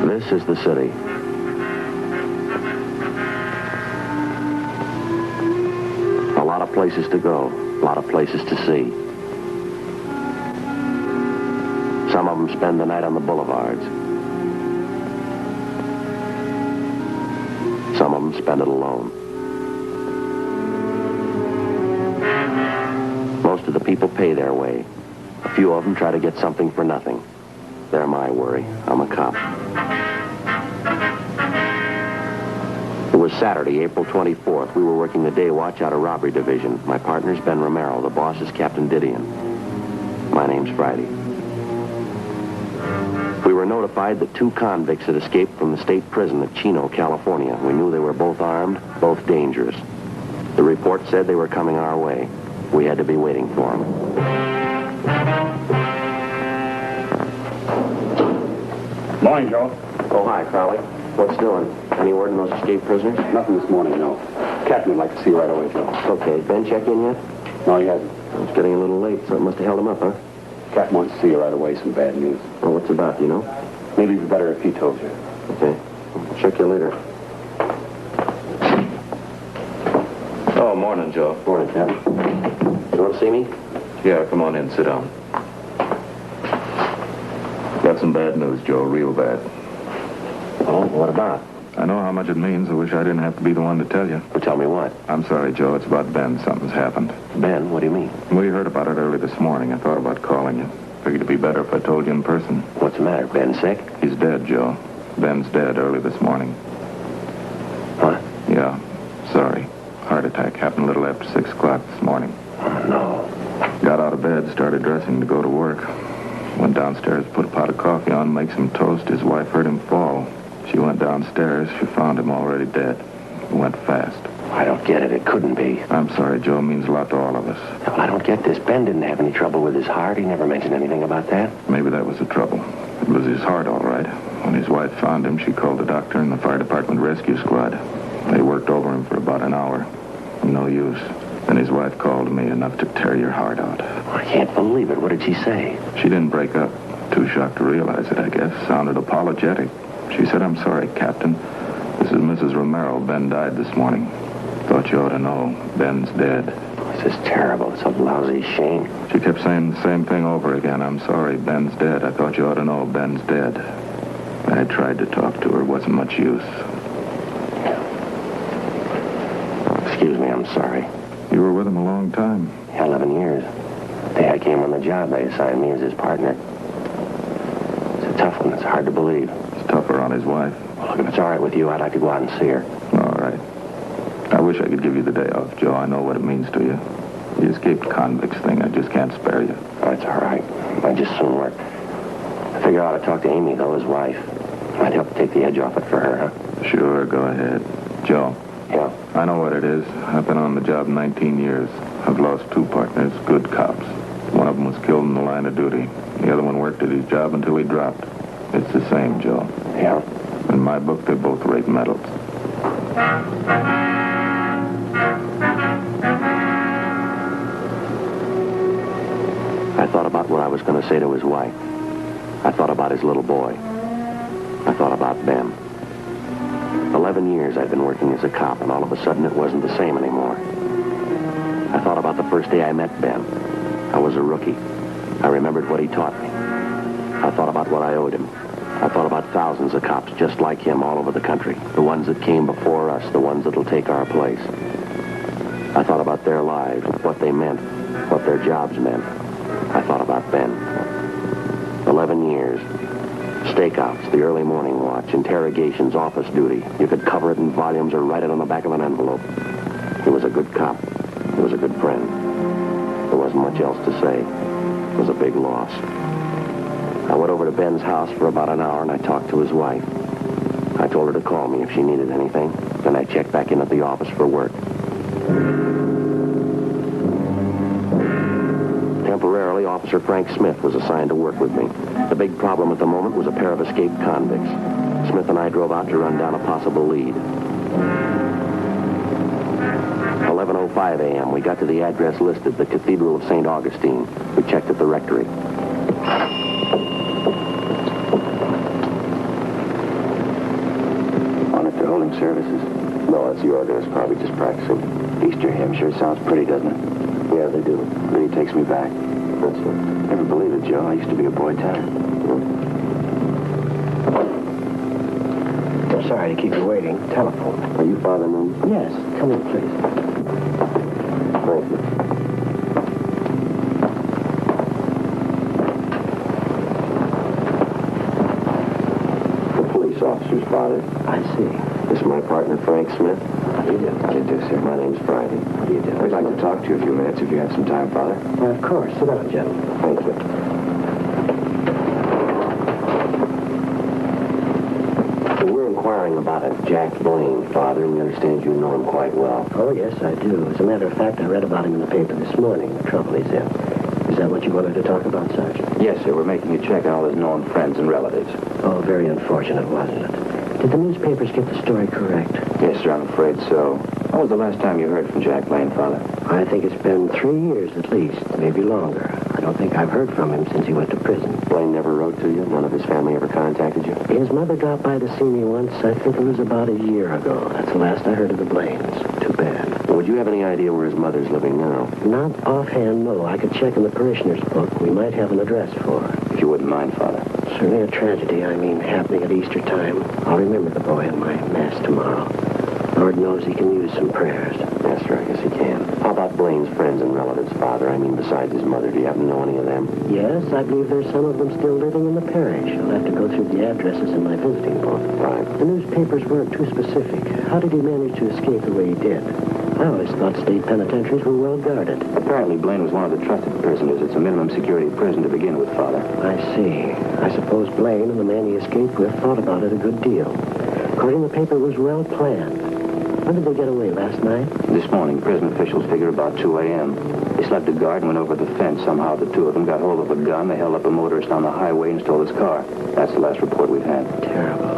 This is the city. A lot of places to go, a lot of places to see. Some of them spend the night on the boulevards. Some of them spend it alone. Most of the people pay their way. A few of them try to get something for nothing. They're my worry. I'm a cop. It was Saturday, April 24th. We were working the day watch out of robbery division. My partner's Ben Romero. The boss is Captain Didion. My name's Friday. We were notified that 2 convicts had escaped from the state prison at Chino, California. We knew they were both armed, both dangerous. The report said they were coming our way. We had to be waiting for them. Morning, Joe. Oh, hi, Crowley. What's doing? Any word on those escaped prisoners? Nothing this morning, no. Captain would like to see you right away, Joe. Okay. Ben check in yet? No, he hasn't. It's getting a little late. Something must have held him up, huh? Captain wants to see you right away. Some bad news. Well, what's it about, do you know? Maybe it'd be better if he told you. Okay. Check you later. Oh, morning, Joe. Morning, Captain. You want to see me? Yeah, come on in, sit down. Got some bad news, Joe, real bad. Oh, what about? I know how much it means. I wish I didn't have to be the one to tell you. Well, tell me what. I'm sorry, Joe. It's about Ben. Something's happened. Ben, what do you mean? We heard about it early this morning. I thought about calling you. Figured it'd be better if I told you in person. What's the matter? Ben sick? He's dead, Joe. Ben's dead early this morning. What? Yeah, sorry. Heart attack happened a little after 6 o'clock this morning. Oh, no. Got out of bed, started dressing to go to work. Went downstairs, put a pot of coffee on, make some toast. His wife heard him fall. She went downstairs. She found him already dead. It went fast. I don't get it. It couldn't be. I'm sorry, Joe. It means a lot to all of us. Well, I don't get this. Ben didn't have any trouble with his heart. He never mentioned anything about that. Maybe that was the trouble. It was his heart, all right. When his wife found him, she called the doctor and the fire department rescue squad. They worked over him for about an hour. No use. Then his wife called me, enough to tear your heart out. I can't believe it. What did she say? She didn't break up. Too shocked to realize it, I guess. Sounded apologetic. She said, "I'm sorry, Captain. This is Mrs. Romero. Ben died this morning. Thought you ought to know. Ben's dead." This is terrible. It's a lousy shame. She kept saying the same thing over again. "I'm sorry, Ben's dead. I thought you ought to know. Ben's dead." I tried to talk to her. Wasn't much use. Excuse me, I'm sorry. You were with him a long time. 11 years. The day I came on the job, they assigned me as his partner. It's a tough one. It's hard to believe. It's tougher on his wife. Well, look, if it's all right with you, I'd like to go out and see her. All right. I wish I could give you the day off, Joe. I know what it means to you. The escaped convicts thing, I just can't spare you. Oh, it's all right. I just soon work. I figure I ought to talk to Amy, though, his wife. Might help take the edge off it for her, huh? Sure, go ahead. Joe. Yeah. I know what it is. I've been on the job 19 years. I've lost 2 partners, good cops. One of them was killed in the line of duty. The other one worked at his job until he dropped. It's the same, Joe. Yeah? In my book, they both rate medals. I thought about what I was going to say to his wife. I thought about his little boy. I thought about Ben. 11 years I'd been working as a cop, and all of a sudden it wasn't the same anymore. I thought about the first day I met Ben. I was a rookie. I remembered what he taught me. I thought about what I owed him. I thought about thousands of cops just like him all over the country. The ones that came before us, the ones that'll take our place. I thought about their lives, what they meant, what their jobs meant. I thought about Ben. 11 years. Stakeouts, the early morning watch, interrogations, office duty. You could cover it in volumes or write it on the back of an envelope. He was a good cop. He was a good friend. There wasn't much else to say. It was a big loss. I went over to Ben's house for about an hour and I talked to his wife. I told her to call me if she needed anything. Then I checked back in at the office for work. Temporarily, Officer Frank Smith was assigned to work with me. The big problem at the moment was a pair of escaped convicts. Smith and I drove out to run down a possible lead. 11 5 a.m. We got to the address listed, the Cathedral of St. Augustine. We checked at the rectory. On it to holding services. No, that's the organist, probably just practicing. Easter hymn sure sounds pretty, doesn't it? Yeah, they do. Really takes me back. That's it. Never believe it, Joe. I used to be a boy town. I'm sorry to keep you waiting. Telephone. Are you Father Newman? Yes, come in, please. Thank you. The police officers, Father. I see. This is my partner, Frank Smith. How do you do? How do you do, sir? My name's Friday. How do you do? We'd like to talk to you a few minutes if you have some time, Father. Of course. Sit down, gentlemen. Thank you. We're inquiring about a Jack Blaine, Father. We understand you know him quite well. Oh, yes, I do. As a matter of fact, I read about him in the paper this morning, the trouble he's in. Is that what you wanted to talk about, Sergeant? Yes, sir. We're making a check on all his known friends and relatives. Oh, very unfortunate, wasn't it? Did the newspapers get the story correct? Yes, sir. I'm afraid so. When was the last time you heard from Jack Blaine, Father? I think it's been 3 years at least, maybe longer. I don't think I've heard from him since he went to prison. Blaine never wrote to you? None of his family ever contacted you? His mother dropped by to see me once. I think it was about a year ago. That's the last I heard of the Blaines. Too bad. Would you have any idea where his mother's living now? Not offhand, no. I could check in the parishioner's book. We might have an address for her. If you wouldn't mind, Father. Certainly a tragedy, happening at Easter time. I'll remember the boy in my mass tomorrow. Lord knows he can use some prayers. Yes, sir, I guess he can. How about Blaine's friends and relatives, Father? Besides his mother, do you happen to know any of them? Yes, I believe there's some of them still living in the parish. I'll have to go through the addresses in my visiting book. Right. The newspapers weren't too specific. How did he manage to escape the way he did? I always thought state penitentiaries were well guarded. Apparently, Blaine was one of the trusted prisoners. It's a minimum security prison to begin with, Father. I see. I suppose Blaine and the man he escaped with thought about it a good deal. According to the paper, it was well planned. When did they get away, last night? This morning, prison officials figure about 2 a.m. They slept a guard and went over the fence. Somehow, the two of them got hold of a gun. They held up a motorist on the highway and stole his car. That's the last report we've had. Terrible.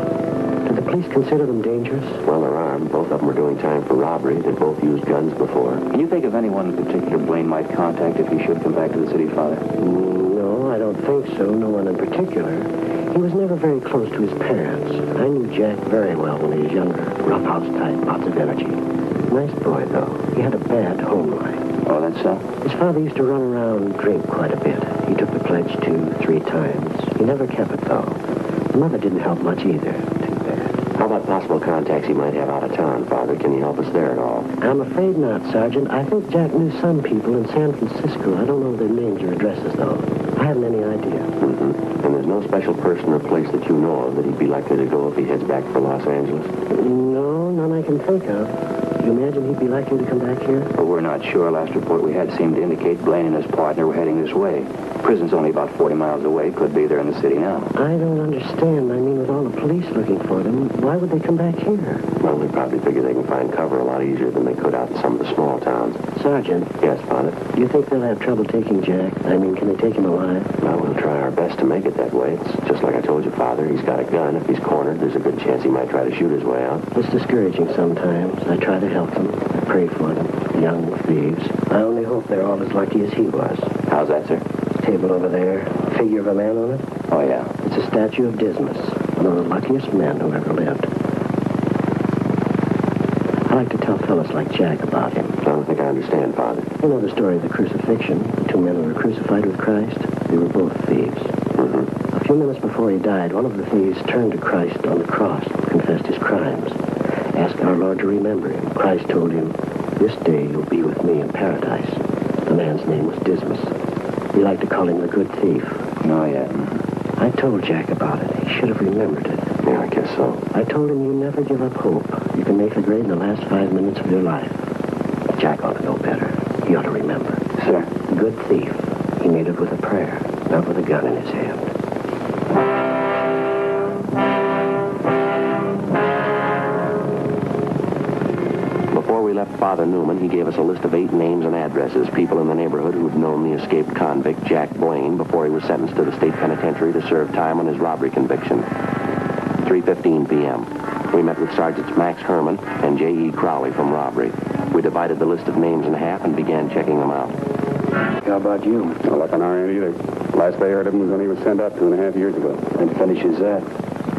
Did the police consider them dangerous? Well, they're armed. Both of them were doing time for robbery. They both used guns before. Can you think of anyone in particular Blaine might contact if he should come back to the city, Father? No, I don't think so. No one in particular. He was never very close to his parents. I knew Jack very well when he was younger. Roughhouse type, lots of energy. Nice boy, though. He had a bad home life. Oh, that's so? His father used to run around and drink quite a bit. He took the pledge 2-3 times. He never kept it, though. The mother didn't help much either. Too bad. How about possible contacts he might have out of town, Father? Can you help us there at all? I'm afraid not, Sergeant. I think Jack knew some people in San Francisco. I don't know their names or addresses, though. I haven't any idea. Mm-hmm. And there's no special person or place that you know of that he'd be likely to go if he heads back for Los Angeles? No, none I can think of. Do you imagine he'd be likely to come back here? Well, we're not sure. Last report we had seemed to indicate Blaine and his partner were heading this way. Prison's only about 40 miles away. Could be there in the city now. I don't understand. With all the police looking for them, why would they come back here? Well, they probably figure they can find cover a lot easier than they could out in some of the small towns. Sergeant. Yes, Father? Do you think they'll have trouble taking Jack? Can they take him alive? Well, we'll try our best to make it that way. It's just like I told you, Father. He's got a gun. If he's cornered, there's a good chance he might try to shoot his way out. It's discouraging sometimes. I try to help them. I pray for them. Young thieves. I only hope they're all as lucky as he was. How's that, sir? Table over there. Figure of a man on it. Oh, yeah. It's a statue of Dismas. One of the luckiest men who ever lived. I like to tell fellas like Jack about him. I don't think I understand, Father. You know the story of the crucifixion? The two men who were crucified with Christ? They were both thieves. Mm-hmm. A few minutes before he died, one of the thieves turned to Christ on the cross and confessed his crimes. Asked our Lord to remember him. Christ told him, "This day you'll be with me in paradise." The man's name was Dismas. We like to call him the good thief. Oh, yeah. I told Jack about it. He should have remembered it. Yeah, I guess so. I told him you never give up hope. You can make the grade in the last 5 minutes of your life. Jack ought to know better. He ought to remember. Sir? The good thief. He made it with a prayer, not with a gun in his hand. Before we left Father Newman, he gave us a list of 8 names and addresses, people in the neighborhood who'd known the escaped convict, Jack Blaine, before he was sentenced to the state penitentiary to serve time on his robbery conviction. 3:15 p.m. We met with Sergeants Max Herman and J.E. Crowley from robbery. We divided the list of names in half and began checking them out. How about you? No luck on our end either. Last I heard of him was when he was sent out 2.5 years ago. And finishes that.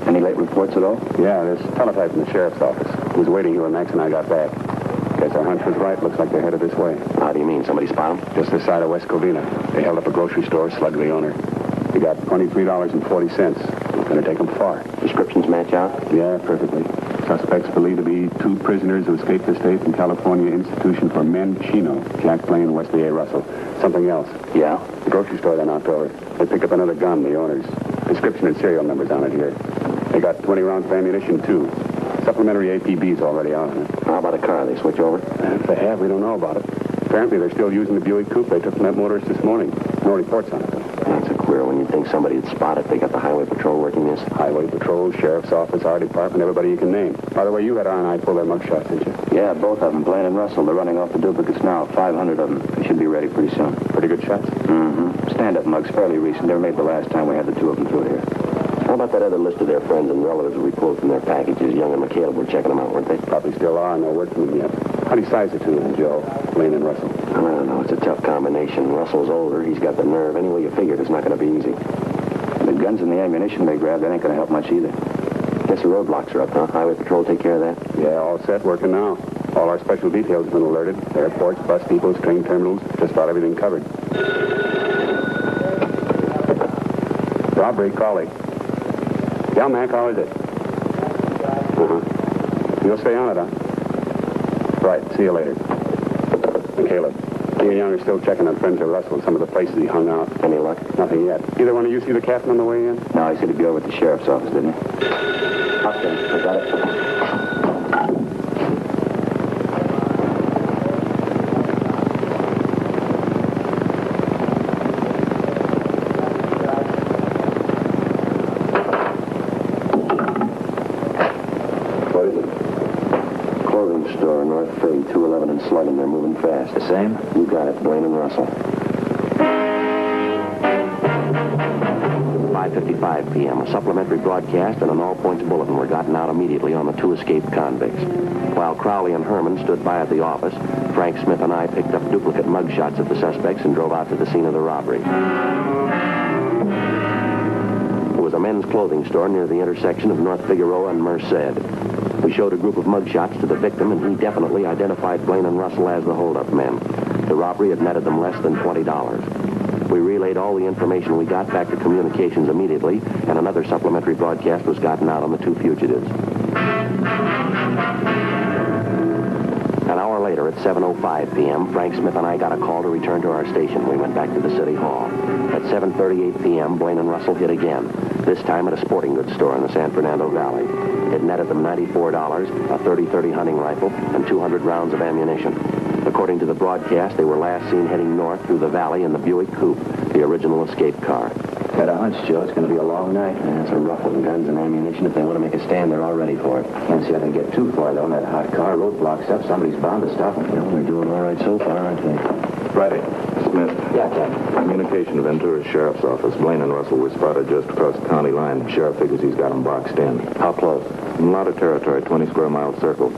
Any late reports at all? Yeah, there's a teletype from the sheriff's office. He was waiting here when Max and I got back. Guess our hunch was right. Looks like they're headed this way. How do you mean? Somebody spot him? Just this side of West Covina. They held up a grocery store, slugged the owner. He got $23.40. It's going to take him far. Descriptions match out? Yeah, perfectly. Suspects believed to be 2 prisoners who escaped the state from California Institution for Men, Chino, Jack Blaine and Wesley A. Russell. Something else. Yeah? The grocery store they knocked over. They picked up another gun, the owner's. Description and serial numbers on it here. They got 20 rounds of ammunition, too. Supplementary APB's already out on it. How about a car? They switch over? If they have, we don't know about it. Apparently, they're still using the Buick coupe they took from that motorist this morning. No reports on it, though. That's a queer one. You'd think somebody would spot it. They got the highway patrol working this. Highway patrol, sheriff's office, our department, everybody you can name. By the way, you had R&I pull their mugshots, didn't you? Yeah, both of them, Blaine and Russell. They're running off the duplicates now. 500 of them. They should be ready pretty soon. Pretty good shots. Mm-hmm. Stand-up mugs, fairly recent. They were made the last time we had the 2 of them through here. How about that other list of their friends and relatives we pulled from their packages? Young and McHale were checking them out, weren't they? Probably still are. No word from them yet. How do you size the two of them, Joe? Blaine and Russell. I don't know. It's a tough combination. Russell's older. He's got the nerve. Any way you figure it, it's not going to be easy. The guns and the ammunition they grabbed, that ain't going to help much either. Guess the roadblocks are up, huh? Highway patrol take care of that? Yeah, all set, working now. All our special details have been alerted. Airports, bus depots, train terminals. Just about everything covered. Robbery, Crowley. Yeah, Mac, how is it? You'll stay on it, huh? Right, see you later. And Caleb, he and Young are still checking on friends of Russell and some of the places he hung out. Any luck? Nothing yet. Either one of you see the captain on the way in? No, he said he'd be over at the sheriff's office, didn't he? Okay, I got it. What is it? Clothing store, North Philly, 211 and Slugging. They're moving fast. The same? You got it, Blaine and Russell. 5:55 p.m. A supplementary broadcast and an all-points bulletin were gotten out immediately on the 2 escaped convicts. While Crowley and Herman stood by at the office, Frank Smith and I picked up duplicate mugshots of the suspects and drove out to the scene of the robbery. It was a men's clothing store near the intersection of North Figueroa and Merced. We showed a group of mugshots to the victim, and he definitely identified Blaine and Russell as the holdup men. The robbery had netted them less than $20. We relayed all the information we got back to communications immediately, and another supplementary broadcast was gotten out on the 2 fugitives. An hour later, at 7:05 p.m., Frank Smith and I got a call to return to our station. We went back to the city hall. At 7:38 p.m., Blaine and Russell hit again, this time at a sporting goods store in the San Fernando Valley. It netted them $94, a .30-30 hunting rifle, and 200 rounds of ammunition. According to the broadcast, they were last seen heading north through the valley in the Buick coupe, the original escape car. Got a hunch, Joe. It's going to be a long night. Yeah, it's a rough with guns and ammunition. If they want to make a stand, they're all ready for it. Can't see how they get too far, though. In that hot car, roadblocks up. Somebody's bound to stop them. Well, they're doing all right so far, aren't they? Friday. Smith. Yeah, Captain. Communication Ventura's sheriff's office. Blaine and Russell were spotted just across the county line. Sheriff figures he's got them boxed in. How close? A lot of territory, 20 square mile circle.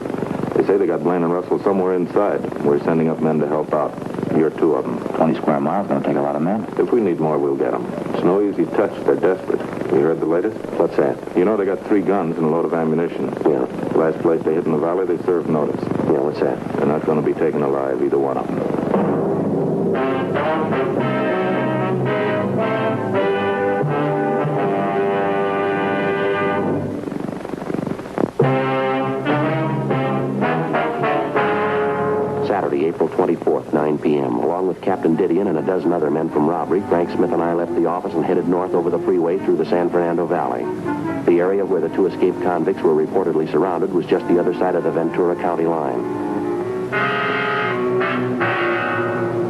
They say they got Blaine and Russell somewhere inside. We're sending up men to help out. You're 2 of them. 20 square miles going to take a lot of men. If we need more, we'll get them. It's no easy touch. They're desperate. You heard the latest? What's that? You know they got 3 guns and a load of ammunition. Yeah. Last place they hit in the valley, they served notice. Yeah, what's that? They're not going to be taken alive, either one of them. Saturday, April 24th, 9 p.m. Along with Captain Didion and a dozen other men from robbery, Frank Smith and I left the office and headed north over the freeway through the San Fernando Valley. The area where the 2 escaped convicts were reportedly surrounded was just the other side of the Ventura County line.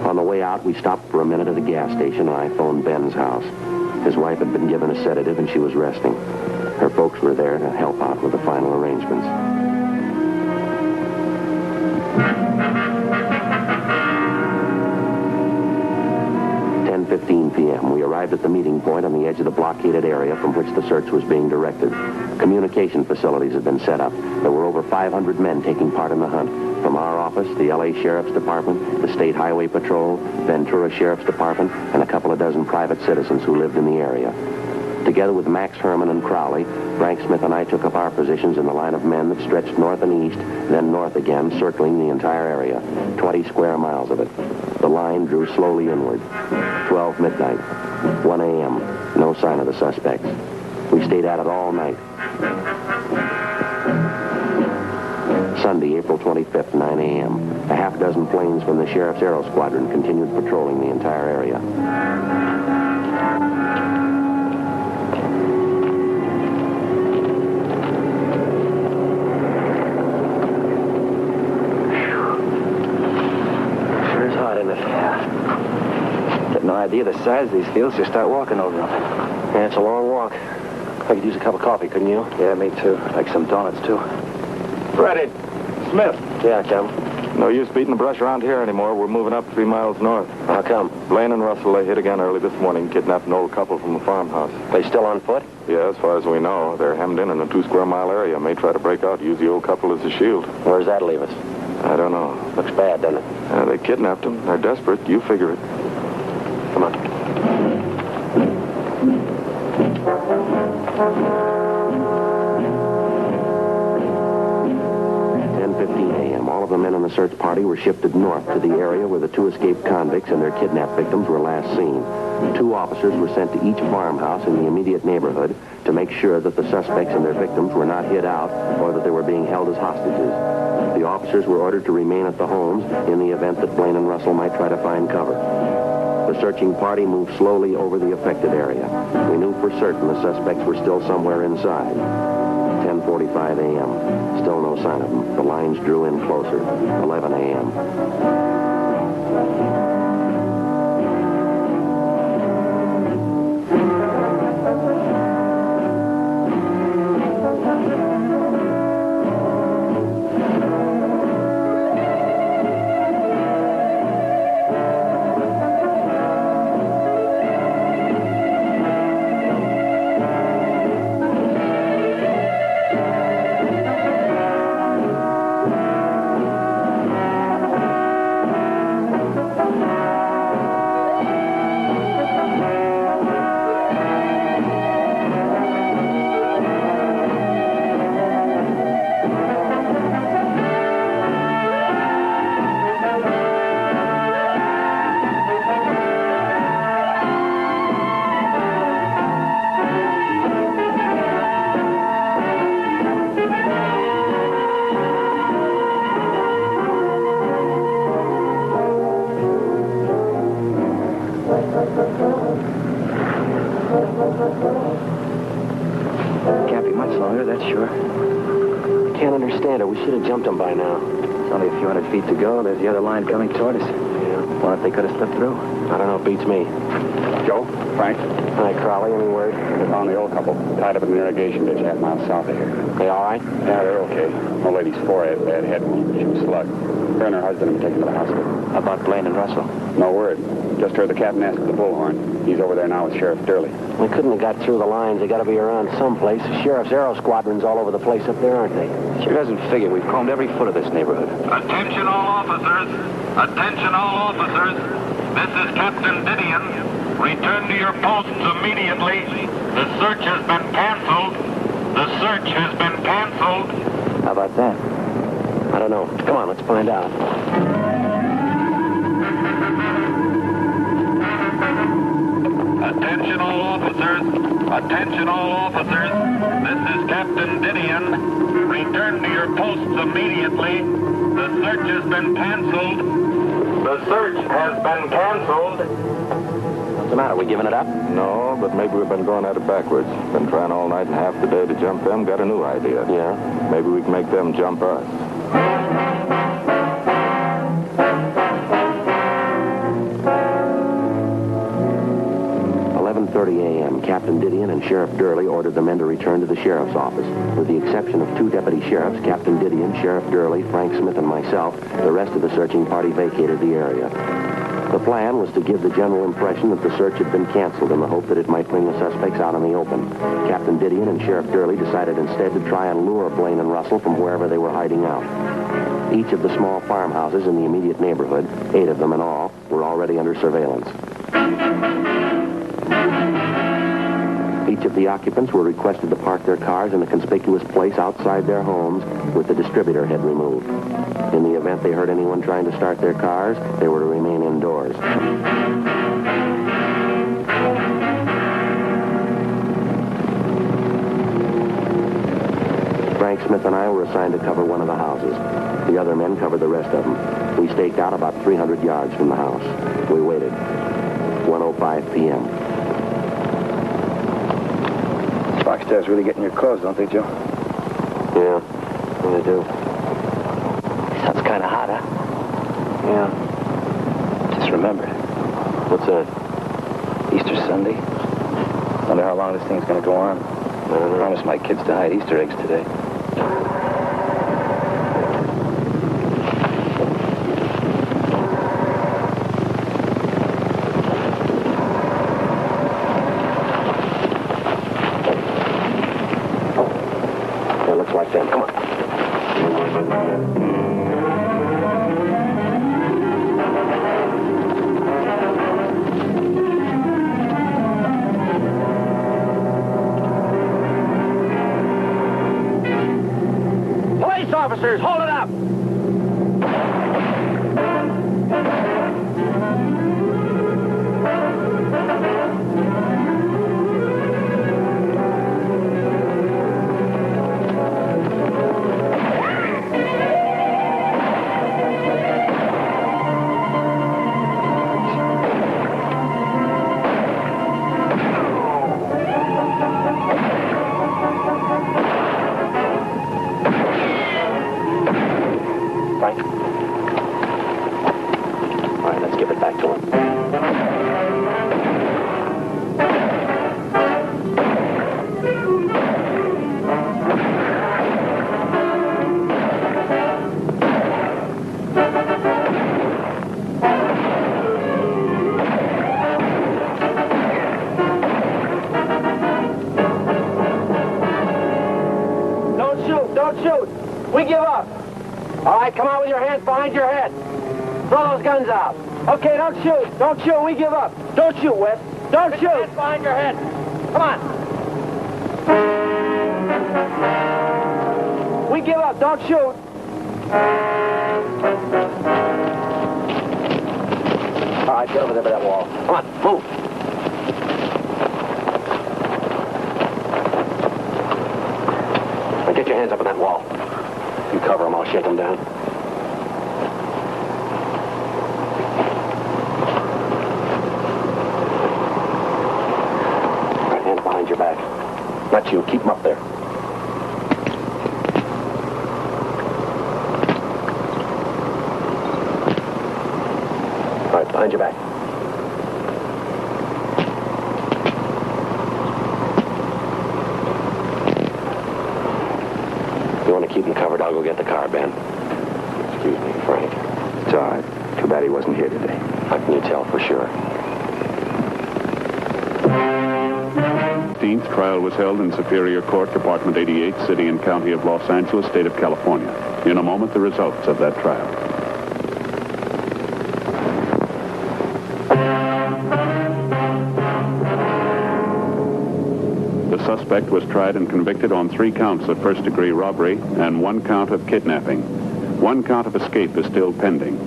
On the way out, we stopped for a minute at a gas station, and I phoned Ben's house. His wife had been given a sedative, and she was resting. Her folks were there to help out with the final arrangements. 10:15 p.m. We arrived arrived at the meeting point on the edge of the blockaded area from which the search was being directed. Communication facilities had been set up. There were over 500 men taking part in the hunt. From our office, the L.A. Sheriff's Department, the State Highway Patrol, Ventura Sheriff's Department, and a couple of dozen private citizens who lived in the area. Together with Max Herman and Crowley, Frank Smith and I took up our positions in the line of men that stretched north and east, then north again, circling the entire area, 20 square miles of it. The line drew slowly inward. 12 midnight, 1 a.m., no sign of the suspects. We stayed at it all night. Sunday, April 25th, 9 a.m. A half dozen planes from the Sheriff's Aero Squadron continued patrolling the entire area. Sure is hot, isn't it? Yeah. Get no idea the size of these fields. Just start walking over them. Yeah, it's a long walk. I could use a cup of coffee, couldn't you? Yeah, me too. Like some donuts, too. Ready. Smith. Yeah, Tom. No use beating the brush around here anymore. We're moving up 3 miles north. How come? Blaine and Russell, they hit again early this morning, kidnapped an old couple from a farmhouse. They still on foot? Yeah, as far as we know. They're hemmed in a 2 square mile area. May try to break out, use the old couple as a shield. Where does that leave us? I don't know. Looks bad, doesn't it? They kidnapped them. They're desperate. You figure it. Come on. 10:15 a.m. All of the men in the search party were shifted north to the area where the 2 escaped convicts and their kidnapped victims were last seen. 2 officers were sent to each farmhouse in the immediate neighborhood to make sure that the suspects and their victims were not hid out or that they were being held as hostages. The officers were ordered to remain at the homes in the event that Blaine and Russell might try to find cover. The searching party moved slowly over the affected area. We knew for certain the suspects were still somewhere inside. 10:45 a.m. Still no sign of them. The lines drew in closer. 11 a.m. Can't be much longer, that's sure. I can't understand it. We should have jumped them by now. It's only a few hundred feet to go. There's the other line coming toward us. Yeah. Wonder if they could have slipped through. I don't know. It beats me. Joe, Frank, Hi, Crowley. Any word? we found the old couple tied up in an irrigation ditch half mile south of here. They all right? Yeah, they're okay. Old lady's forehead, bad head wound. She was slugged. Her and her husband have been taken to the hospital. How about Blaine and Russell? No word. Just heard the captain ask for the bullhorn. He's over there now with Sheriff Durley. We couldn't have got through the lines. They got to be around someplace. The Sheriff's Aero Squadron's all over the place up there, aren't they? Sure doesn't figure. We've combed every foot of this neighborhood. Attention all officers. Attention all officers. This is Captain Didion. Return to your posts immediately. The search has been canceled. The search has been canceled. How about that? I don't know. Come on, let's find out. Attention all officers. Attention all officers. This is Captain Didion. Return to your posts immediately. The search has been canceled. The search has been canceled. What's the matter? We giving it up? No, but maybe we've been going at it backwards. Been trying all night and half the day to jump them. Got a new idea. Yeah. Maybe we can make them jump us. 11:30 a.m., Captain Didion and Sheriff Durley ordered the men to return to the sheriff's office. With the exception of 2 deputy sheriffs, Captain Didion, Sheriff Durley, Frank Smith, and myself, the rest of the searching party vacated the area. The plan was to give the general impression that the search had been canceled in the hope that it might bring the suspects out in the open. Captain Didion and Sheriff Durley decided instead to try and lure Blaine and Russell from wherever they were hiding out. Each of the small farmhouses in the immediate neighborhood, 8 of them in all, were already under surveillance. Each of the occupants were requested to park their cars in a conspicuous place outside their homes with the distributor head removed. In the event they heard anyone trying to start their cars, they were to remain indoors. Frank Smith and I were assigned to cover one of the houses. The other men covered the rest of them. We staked out about 300 yards from the house. We waited. 1:05 p.m. Rockstars really get in your clothes, don't they, Joe? Yeah, they do. Sounds kind of hot, huh? Yeah. Just remember, What's that? Easter Sunday. Wonder how long this thing's gonna go on. I promised my kids to hide Easter eggs today. It looks like them. Come on. Police officers, hold it up! Frank? All right, let's give it back to him. Don't shoot, don't shoot. We give up. All right, come out with your hands behind your head. Throw those guns out. Okay, don't shoot. Don't shoot. We give up. Don't shoot, Wes. Don't shoot. Hands behind your head. Come on. We give up. Don't shoot. All right, get over there by that wall. Come on, move. Now get your hands up on that wall. You cover them, I'll shake them down. All right, hands behind your back. Not you, keep them up there. All right, behind your back. You want to keep them covered? I'll go get the car, Ben. Excuse me, Frank. It's all right. Too bad he wasn't here today. How can you tell for sure? 15th trial was held in Superior Court, Department 88, City and County of Los Angeles, State of California. In a moment, the results of that trial. The suspect was tried and convicted on 3 counts of first-degree robbery and 1 count of kidnapping. 1 count of escape is still pending.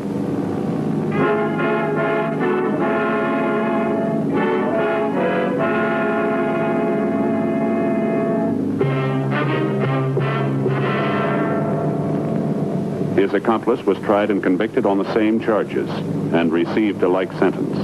His accomplice was tried and convicted on the same charges and received a like sentence.